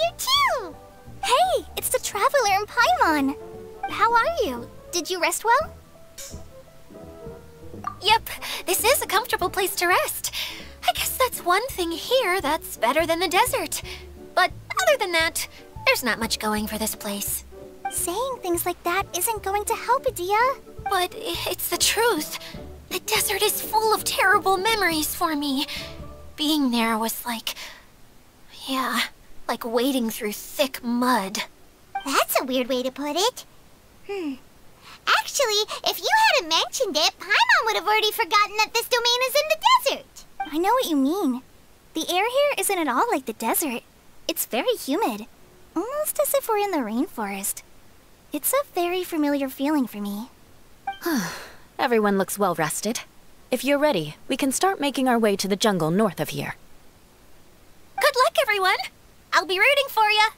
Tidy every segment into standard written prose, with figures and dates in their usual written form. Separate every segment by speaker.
Speaker 1: here too! Hey, it's the Traveler in Paimon! How are you? Did you rest well?
Speaker 2: Yep, this is a comfortable place to rest. I guess that's one thing here that's better than the desert. But other than that, there's not much going for this place.
Speaker 1: Saying things like that isn't going to help, Adia.
Speaker 2: But it's the truth. The desert is full of terrible memories for me. Being there was like... yeah, like wading through thick mud.
Speaker 1: That's a weird way to put it. Actually, if you hadn't mentioned it, Paimon would have already forgotten that this domain is in the desert. I know what you mean. The air here isn't at all like the desert. It's very humid. Almost as if we're in the rainforest. It's a very familiar feeling for me.
Speaker 3: Everyone looks well rested. If you're ready, we can start making our way to the jungle north of here.
Speaker 2: Good luck, everyone! I'll be rooting for you!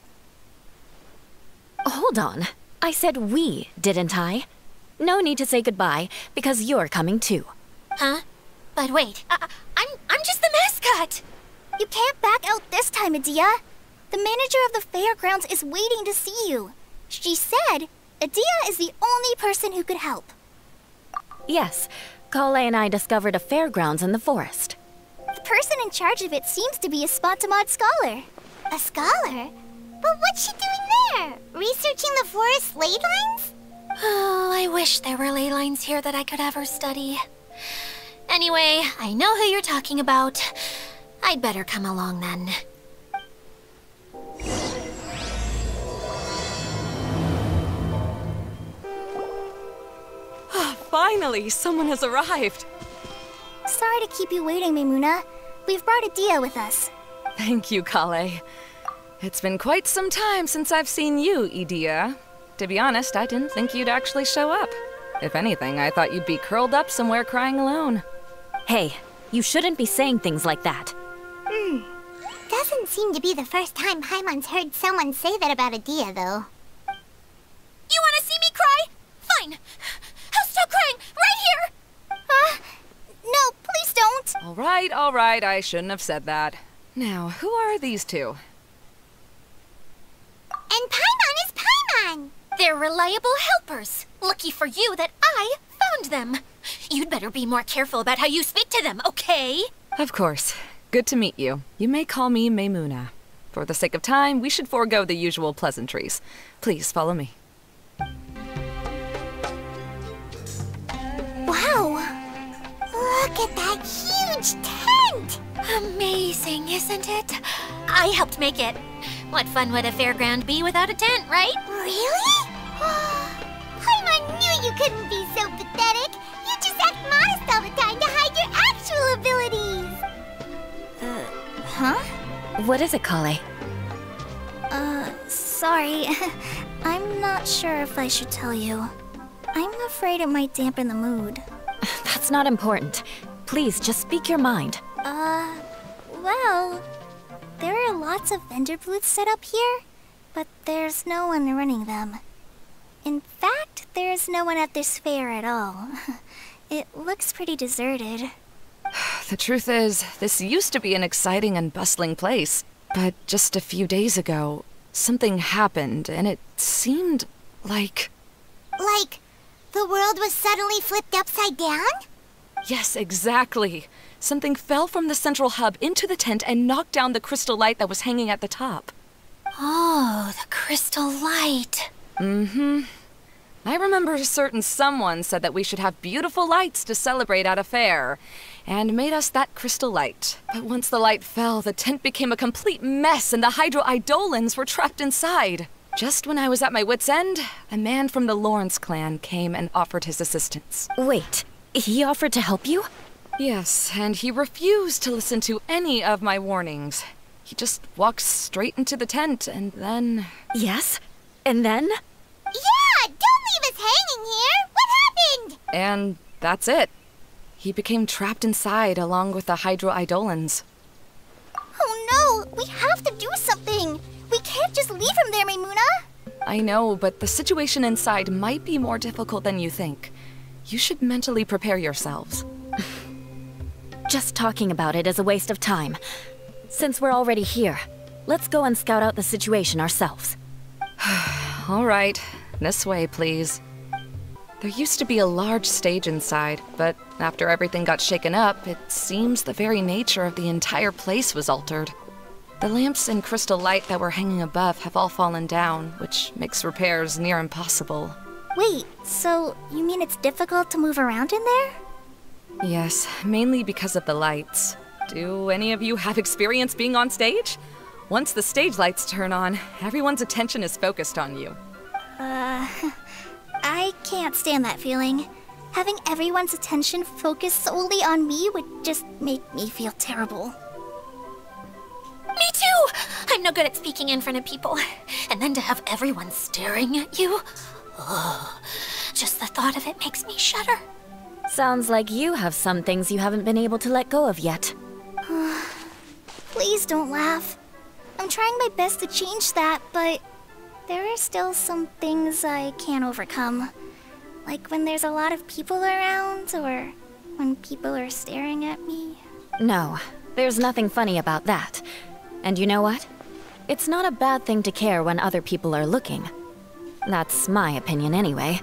Speaker 3: Hold on. I said we, didn't I? No need to say goodbye, because you're coming too.
Speaker 2: Huh? But wait, I'm just the mascot!
Speaker 1: You can't back out this time, Adia. The manager of the fairgrounds is waiting to see you. She said Adia is the only person who could help.
Speaker 3: Yes, Kale and I discovered a fairgrounds in the forest.
Speaker 1: The person in charge of it seems to be a Spontamod scholar. A scholar? But what's she doing there? Researching the forest ley lines?
Speaker 2: Oh, I wish there were ley lines here that I could ever study. Anyway, I know who you're talking about. I'd better come along then.
Speaker 4: Finally, someone has arrived.
Speaker 1: Sorry to keep you waiting, Maimuna. We've brought Adia with us.
Speaker 4: Thank you, Kale. It's been quite some time since I've seen you, Idia. To be honest, I didn't think you'd actually show up. If anything, I thought you'd be curled up somewhere crying alone.
Speaker 3: Hey, you shouldn't be saying things like that.
Speaker 1: Doesn't seem to be the first time Paimon's heard someone say that about Adia, though.
Speaker 2: You want to see me cry? Fine. I'll stop crying right here!
Speaker 1: No, please don't!
Speaker 4: All right, I shouldn't have said that. Now, who are these two?
Speaker 1: And Paimon is Paimon!
Speaker 2: They're reliable helpers. Lucky for you that I found them. You'd better be more careful about how you speak to them, okay?
Speaker 4: Of course. Good to meet you. You may call me Maimuna. For the sake of time, we should forego the usual pleasantries. Please follow me.
Speaker 1: Wow! Look at that huge tent!
Speaker 2: Amazing, isn't it? I helped make it. What fun would a fairground be without a tent, right?
Speaker 1: Really? Paimon knew you couldn't be so pathetic. You just act modest all the time to hide your actual abilities. Huh?
Speaker 3: What is it, Kale?
Speaker 1: Sorry. I'm not sure if I should tell you. I'm afraid it might dampen the mood.
Speaker 3: That's not important. Please, just speak your mind.
Speaker 1: Well, there are lots of vendor booths set up here, but there's no one running them. In fact, there's no one at this fair at all. It looks pretty deserted.
Speaker 4: The truth is, this used to be an exciting and bustling place. But just a few days ago, something happened, and it seemed like...
Speaker 1: Like, the world was suddenly flipped upside down?
Speaker 4: Yes, exactly. Something fell from the central hub into the tent and knocked down the crystal light that was hanging at the top.
Speaker 2: Oh, the crystal light.
Speaker 4: I remember a certain someone said that we should have beautiful lights to celebrate at a fair, and made us that crystal light. But once the light fell, the tent became a complete mess and the Hydro-Eidolons were trapped inside. Just when I was at my wit's end, a man from the Lawrence clan came and offered his assistance.
Speaker 3: Wait, he offered to help you?
Speaker 4: Yes, and he refused to listen to any of my warnings. He just walked straight into the tent, and then...
Speaker 3: Yes? And then?
Speaker 1: Yeah! Don't leave us hanging here! What happened?
Speaker 4: And that's it. He became trapped inside along with the Hydro-Eidolons.
Speaker 1: Oh no! We have to do something! We can't just leave him there, Maimuna!
Speaker 4: I know, but the situation inside might be more difficult than you think. You should mentally prepare yourselves.
Speaker 3: Just talking about it is a waste of time. Since we're already here, Let's go and scout out the situation ourselves.
Speaker 4: All right, this way, please. There used to be a large stage inside, but after everything got shaken up, it seems the very nature of the entire place was altered. The lamps and crystal light that were hanging above have all fallen down, which makes repairs near impossible.
Speaker 1: Wait, so you mean it's difficult to move around in there?
Speaker 4: Yes, mainly because of the lights. Do any of you have experience being on stage? Once the stage lights turn on, everyone's attention is focused on you.
Speaker 1: I can't stand that feeling. Having everyone's attention focused solely on me would just make me feel terrible.
Speaker 2: Me too! I'm no good at speaking in front of people. And then to have everyone staring at you. Oh, just the thought of it makes me shudder.
Speaker 3: Sounds like you have some things you haven't been able to let go of yet.
Speaker 1: Please don't laugh. I'm trying my best to change that, but there are still some things I can't overcome. Like when there's a lot of people around, or when people are staring at me.
Speaker 3: No, there's nothing funny about that. And you know what? It's not a bad thing to care when other people are looking. That's my opinion anyway.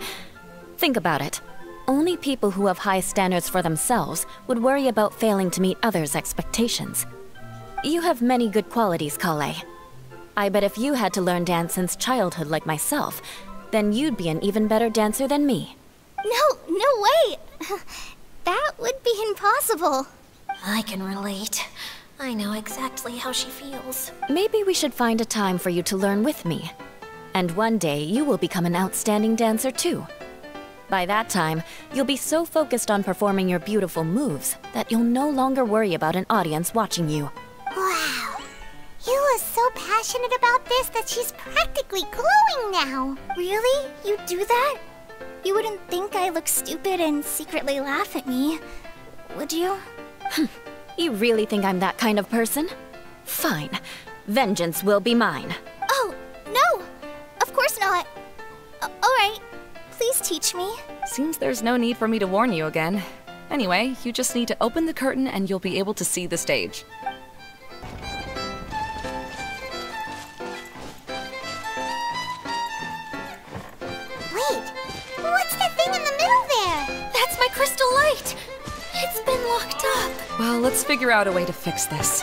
Speaker 3: Think about it. Only people who have high standards for themselves would worry about failing to meet others' expectations. You have many good qualities, Kale. I bet if you had to learn dance since childhood like myself, then you'd be an even better dancer than me.
Speaker 1: No way! That would be impossible.
Speaker 2: I can relate. I know exactly how she feels.
Speaker 3: Maybe we should find a time for you to learn with me. And one day, you will become an outstanding dancer too. By that time, you'll be so focused on performing your beautiful moves that you'll no longer worry about an audience watching you.
Speaker 1: Wow. Eula's so passionate about this that she's practically glowing now. Really? You do that? You wouldn't think I look stupid and secretly laugh at me, would you?
Speaker 3: You really think I'm that kind of person? Fine. Vengeance will be mine.
Speaker 1: Oh, no! Of course not. Alright, please teach me.
Speaker 4: Seems there's no need for me to warn you again. Anyway, you just need to open the curtain and you'll be able to see the stage.
Speaker 1: Wait, what's that thing in the middle there?
Speaker 2: That's my crystal light! It's been locked up.
Speaker 4: Well, let's figure out a way to fix this.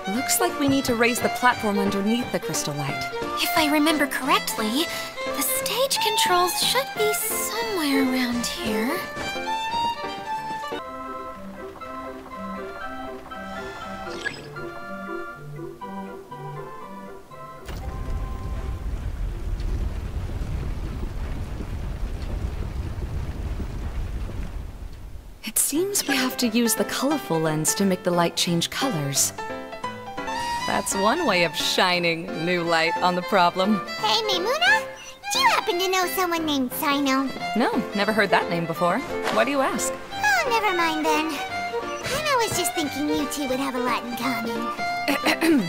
Speaker 4: Looks like we need to raise the platform underneath the crystal light.
Speaker 2: If I remember correctly, the stage controls should be somewhere around here.
Speaker 4: It seems we have to use the colorful lens to make the light change colors. That's one way of shining new light on the problem.
Speaker 1: Hey, Maimuna? Do you happen to know someone named Sino?
Speaker 4: No, never heard that name before. Why do you ask?
Speaker 1: Oh, never mind then. I was just thinking you two would have a lot in common.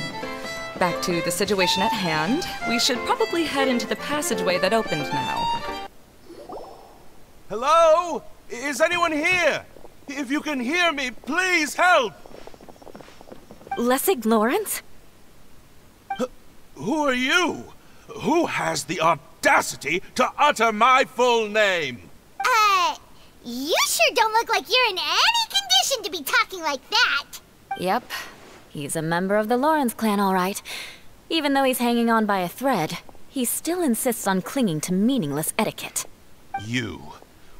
Speaker 4: Back to the situation at hand. We should probably head into the passageway that opened now.
Speaker 5: Hello? Is anyone here? If you can hear me, please help!
Speaker 3: Lessig Lawrence?
Speaker 5: Who are you? Who has the audacity to utter my full name?
Speaker 1: You sure don't look like you're in any condition to be talking like that.
Speaker 3: Yep. He's a member of the Lawrence clan, all right. Even though he's hanging on by a thread, he still insists on clinging to meaningless etiquette.
Speaker 5: You.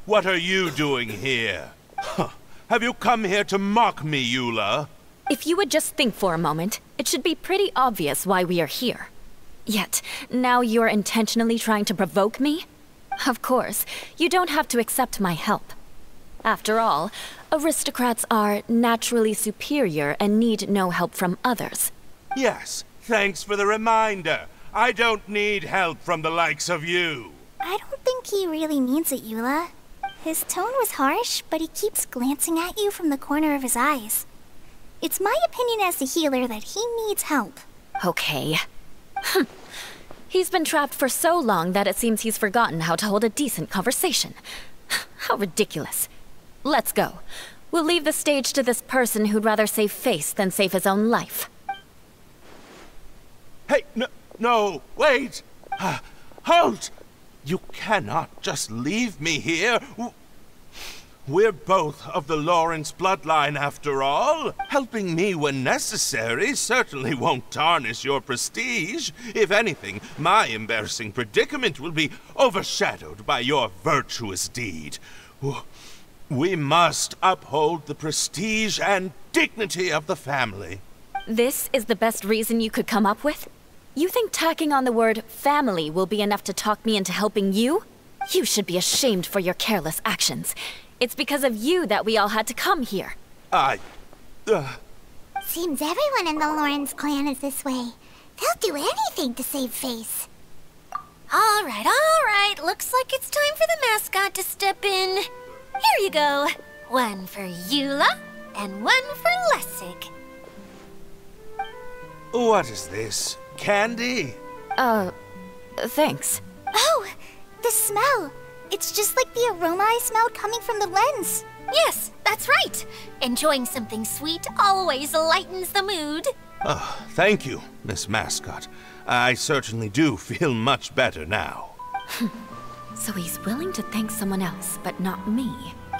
Speaker 5: What are you doing here? Huh. Have you come here to mock me, Eula?
Speaker 3: If you would just think for a moment, it should be pretty obvious why we are here. Yet, now you're intentionally trying to provoke me? Of course, you don't have to accept my help. After all, aristocrats are naturally superior and need no help from others.
Speaker 5: Yes, thanks for the reminder. I don't need help from the likes of you.
Speaker 1: I don't think he really means it, Eula. His tone was harsh, but he keeps glancing at you from the corner of his eyes. It's my opinion as the healer that he needs help.
Speaker 3: Okay. He's been trapped for so long that it seems he's forgotten how to hold a decent conversation. How ridiculous. Let's go. We'll leave the stage to this person who'd rather save face than save his own life.
Speaker 5: Hey, no, wait! Halt! You cannot just leave me here. We're both of the Lawrence bloodline after all. Helping me when necessary certainly won't tarnish your prestige. If anything, my embarrassing predicament will be overshadowed by your virtuous deed. We must uphold the prestige and dignity of the family.
Speaker 3: This is the best reason you could come up with? You think tacking on the word family will be enough to talk me into helping you? You should be ashamed for your careless actions. It's because of you that we all had to come here.
Speaker 1: Seems everyone in the Lawrence clan is this way. They'll do anything to save face.
Speaker 2: All right. Looks like it's time for the mascot to step in. Here you go. One for Eula, and one for Lessig.
Speaker 5: What is this? Candy?
Speaker 3: Thanks.
Speaker 1: Oh, the smell. It's just like the aroma I smelled coming from the lens.
Speaker 2: Yes, that's right. Enjoying something sweet always lightens the mood.
Speaker 5: Oh, thank you, Miss Mascot. I certainly do feel much better now.
Speaker 3: So he's willing to thank someone else, but not me.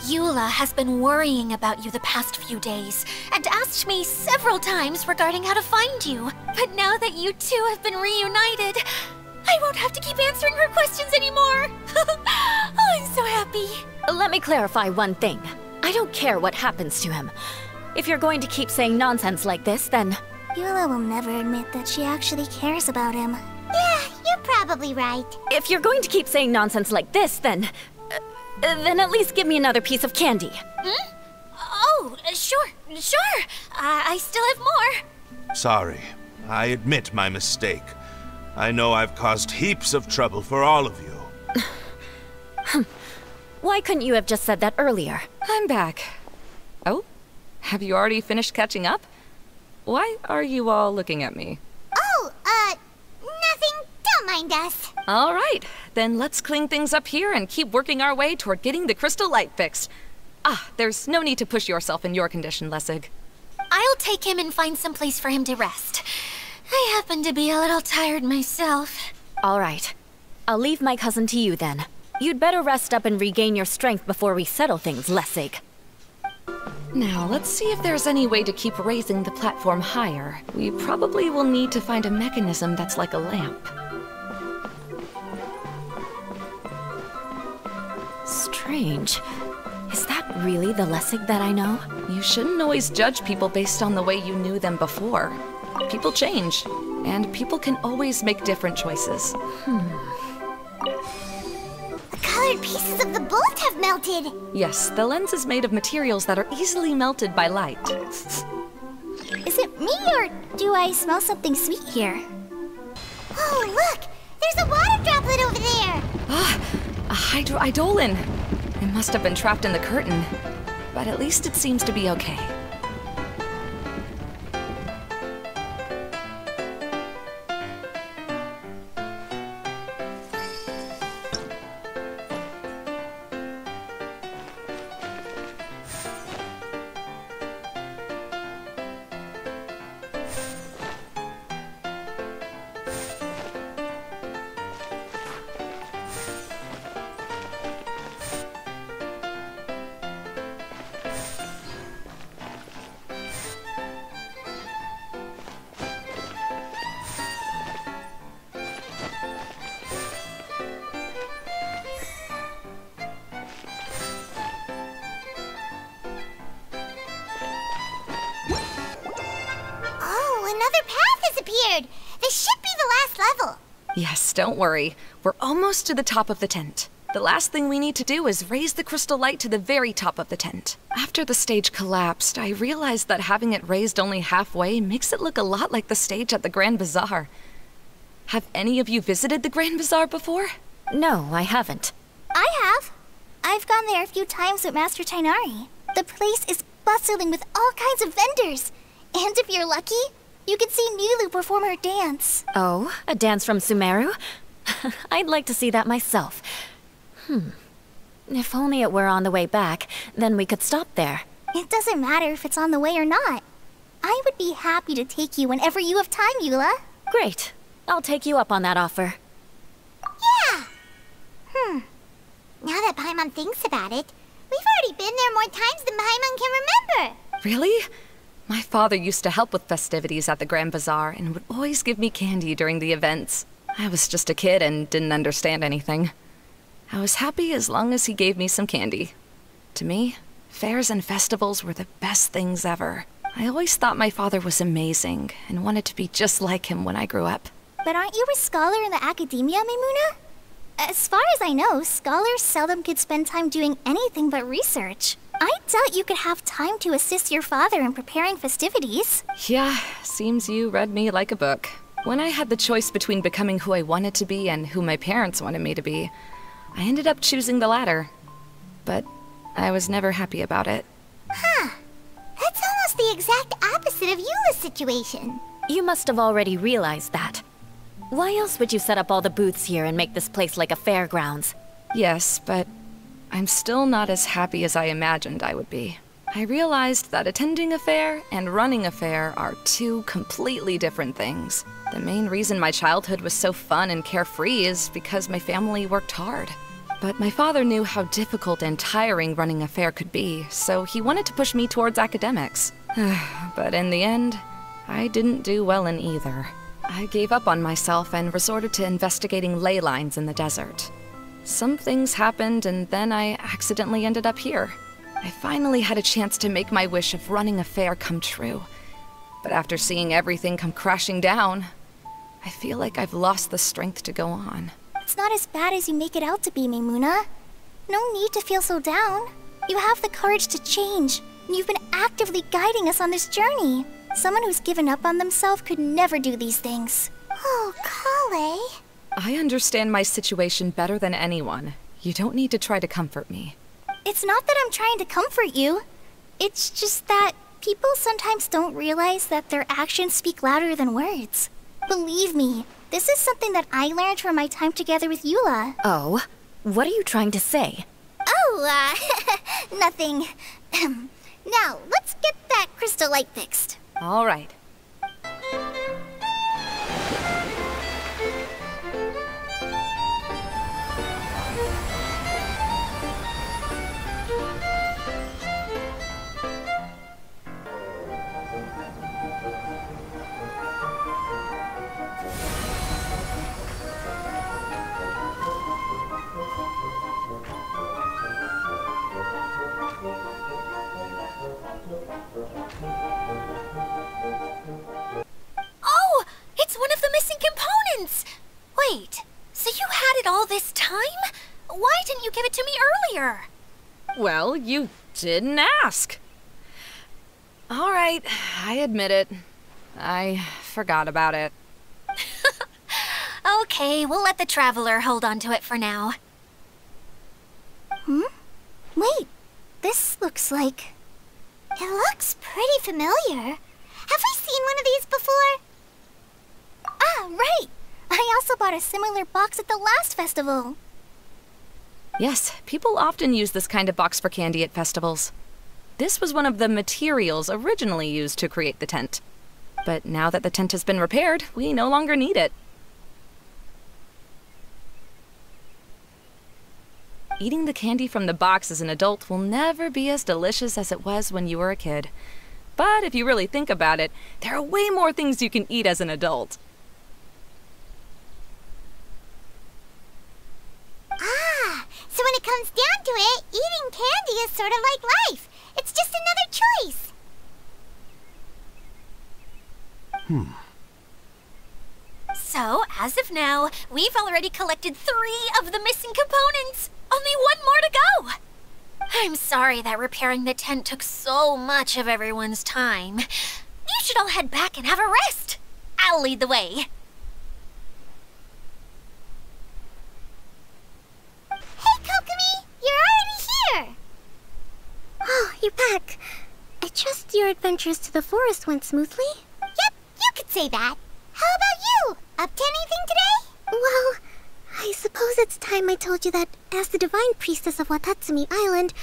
Speaker 2: Eula has been worrying about you the past few days and asked me several times regarding how to find you. But now that you two have been reunited, I won't have to keep answering her questions anymore. Oh, I'm so happy.
Speaker 3: Let me clarify one thing. I don't care what happens to him. If you're going to keep saying nonsense like this, then...
Speaker 1: Eula will never admit that she actually cares about him. Yeah, you're probably right.
Speaker 3: If you're going to keep saying nonsense like this, then at least give me another piece of candy.
Speaker 2: Hmm? Oh, sure. I still have more.
Speaker 5: Sorry. I admit my mistake. I know I've caused heaps of trouble for all of you.
Speaker 3: Why couldn't you have just said that earlier?
Speaker 4: I'm back. Oh? Have you already finished catching up? Why are you all looking at me?
Speaker 1: Oh, nothing. Don't mind us.
Speaker 4: All right, then let's clean things up here and keep working our way toward getting the crystal light fixed. There's no need to push yourself in your condition, Lessig.
Speaker 2: I'll take him and find some place for him to rest. I happen to be a little tired myself.
Speaker 3: All right. I'll leave my cousin to you then. You'd better rest up and regain your strength before we settle things, Lessig.
Speaker 4: Now, let's see if there's any way to keep raising the platform higher. We probably will need to find a mechanism that's like a lamp.
Speaker 3: Strange. Is that really the Lessig that I know?
Speaker 4: You shouldn't always judge people based on the way you knew them before. People change, and people can always make different choices.
Speaker 1: The colored pieces of the bolt have melted.
Speaker 4: Yes, the lens is made of materials that are easily melted by light.
Speaker 1: Is it me, or do I smell something sweet here? Oh, look! There's a water droplet over there!
Speaker 4: A hydroidolin! It must have been trapped in the curtain, but at least it seems to be okay.
Speaker 1: Another path has appeared! This should be the last level!
Speaker 4: Yes, don't worry. We're almost to the top of the tent. The last thing we need to do is raise the crystal light to the very top of the tent. After the stage collapsed, I realized that having it raised only halfway makes it look a lot like the stage at the Grand Bazaar. Have any of you visited the Grand Bazaar before?
Speaker 3: No, I haven't.
Speaker 1: I have. I've gone there a few times with Master Tainari. The place is bustling with all kinds of vendors. And if you're lucky, you can see Nilu perform her dance.
Speaker 3: Oh, a dance from Sumeru? I'd like to see that myself. If only it were on the way back, then we could stop there.
Speaker 1: It doesn't matter if it's on the way or not. I would be happy to take you whenever you have time, Eula.
Speaker 3: Great. I'll take you up on that offer.
Speaker 1: Yeah! Now that Paimon thinks about it, we've already been there more times than Paimon can remember.
Speaker 4: Really? My father used to help with festivities at the Grand Bazaar and would always give me candy during the events. I was just a kid and didn't understand anything. I was happy as long as he gave me some candy. To me, fairs and festivals were the best things ever. I always thought my father was amazing and wanted to be just like him when I grew up.
Speaker 1: But aren't you a scholar in the academia, Maimuna? As far as I know, scholars seldom could spend time doing anything but research. I doubt you could have time to assist your father in preparing festivities.
Speaker 4: Yeah, seems you read me like a book. When I had the choice between becoming who I wanted to be and who my parents wanted me to be, I ended up choosing the latter. But I was never happy about it.
Speaker 1: Huh. That's almost the exact opposite of Eula's situation.
Speaker 3: You must have already realized that. Why else would you set up all the booths here and make this place like a fairgrounds?
Speaker 4: Yes, but I'm still not as happy as I imagined I would be. I realized that attending a fair and running a fair are two completely different things. The main reason my childhood was so fun and carefree is because my family worked hard. But my father knew how difficult and tiring running a fair could be, so he wanted to push me towards academics. But in the end, I didn't do well in either. I gave up on myself and resorted to investigating ley lines in the desert. Some things happened, and then I accidentally ended up here. I finally had a chance to make my wish of running a fair come true. But after seeing everything come crashing down, I feel like I've lost the strength to go on.
Speaker 1: It's not as bad as you make it out to be, Maimuna. No need to feel so down. You have the courage to change, and you've been actively guiding us on this journey. Someone who's given up on themselves could never do these things. Oh, Kale.
Speaker 4: I understand my situation better than anyone. You don't need to try to comfort me.
Speaker 1: It's not that I'm trying to comfort you. It's just that people sometimes don't realize that their actions speak louder than words. Believe me, this is something that I learned from my time together with Eula.
Speaker 3: Oh? What are you trying to say?
Speaker 1: Oh, nothing. Now, let's get that crystal light fixed.
Speaker 4: All right.
Speaker 2: Oh! It's one of the missing components! Wait, so you had it all this time? Why didn't you give it to me earlier?
Speaker 4: Well, you didn't ask. All right, I admit it. I forgot about it.
Speaker 2: Okay, we'll let the Traveler hold on to it for now.
Speaker 1: Wait, this looks like... It looks pretty familiar. Have we seen one of these before? Ah, right! I also bought a similar box at the last festival.
Speaker 4: Yes, people often use this kind of box for candy at festivals. This was one of the materials originally used to create the tent. But now that the tent has been repaired, we no longer need it. Eating the candy from the box as an adult will never be as delicious as it was when you were a kid. But if you really think about it, there are way more things you can eat as an adult.
Speaker 1: Ah, so when it comes down to it, eating candy is sort of like life. It's just another choice.
Speaker 2: So, as of now, we've already collected 3 of the missing components. Only 1 more to go. I'm sorry that repairing the tent took so much of everyone's time. You should all head back and have a rest. I'll lead the way.
Speaker 1: Hey, Kokomi! You're already here! Oh, you're back. I trust your adventures to the forest went smoothly? Yep, you could say that. How about you? Up to anything today? Well, I suppose it's time I told you that as the Divine Priestess of Watatsumi Island,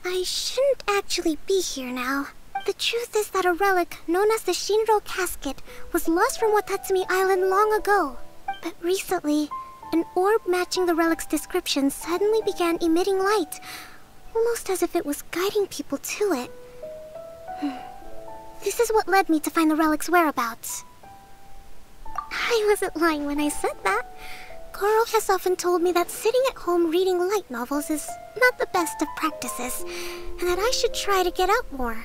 Speaker 1: I shouldn't actually be here now.
Speaker 6: The truth is that a relic known as the Shinro Casket was lost from Watatsumi Island long ago. But recently, an orb matching the relic's description suddenly began emitting light, almost as if it was guiding people to it. This is what led me to find the relic's whereabouts. I wasn't lying when I said that. Goro has often told me that sitting at home reading light novels is not the best of practices, and that I should try to get out more.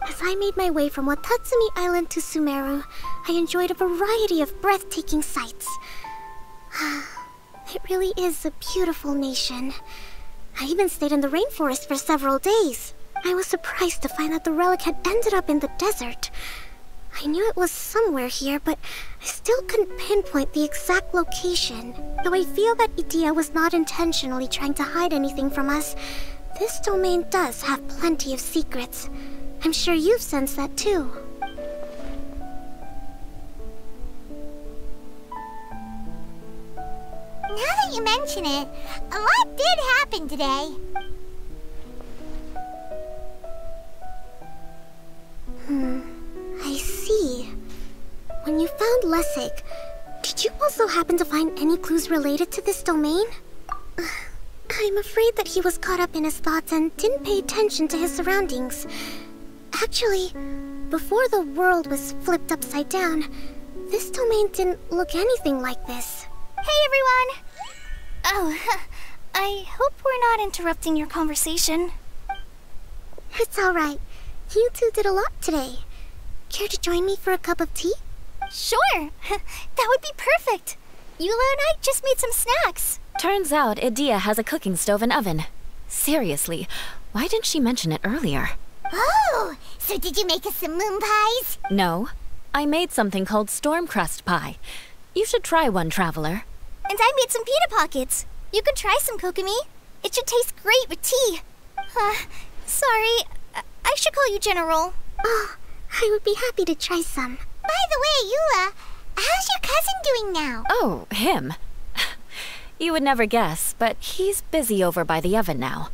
Speaker 6: As I made my way from Watatsumi Island to Sumeru, I enjoyed a variety of breathtaking sights. It really is a beautiful nation. I even stayed in the rainforest for several days. I was surprised to find that the relic had ended up in the desert. I knew it was somewhere here, but I still couldn't pinpoint the exact location. Though I feel that Idia was not intentionally trying to hide anything from us, this domain does have plenty of secrets. I'm sure you've sensed that too.
Speaker 1: Now that you mention it, a lot did happen today.
Speaker 6: I see. When you found Lessig, did you also happen to find any clues related to this domain? I'm afraid that he was caught up in his thoughts and didn't pay attention to his surroundings. Actually, before the world was flipped upside down, this domain didn't look anything like this.
Speaker 1: Hey everyone! Oh, I hope we're not interrupting your conversation.
Speaker 6: It's alright. You two did a lot today. Care to join me for a cup of tea?
Speaker 1: Sure! That would be perfect! Eula and I just made some snacks.
Speaker 3: Turns out Idia has a cooking stove and oven. Seriously, why didn't she mention it earlier?
Speaker 1: Oh, so did you make us some moon pies?
Speaker 3: No, I made something called storm crust pie. You should try one, Traveler.
Speaker 1: And I made some pita pockets. You could try some, Kokomi. It should taste great with tea. Sorry, I should call you General.
Speaker 6: Oh, I would be happy to try some.
Speaker 1: By the way, Eula, how's your cousin doing now?
Speaker 3: Oh, him. You would never guess, but he's busy over by the oven now.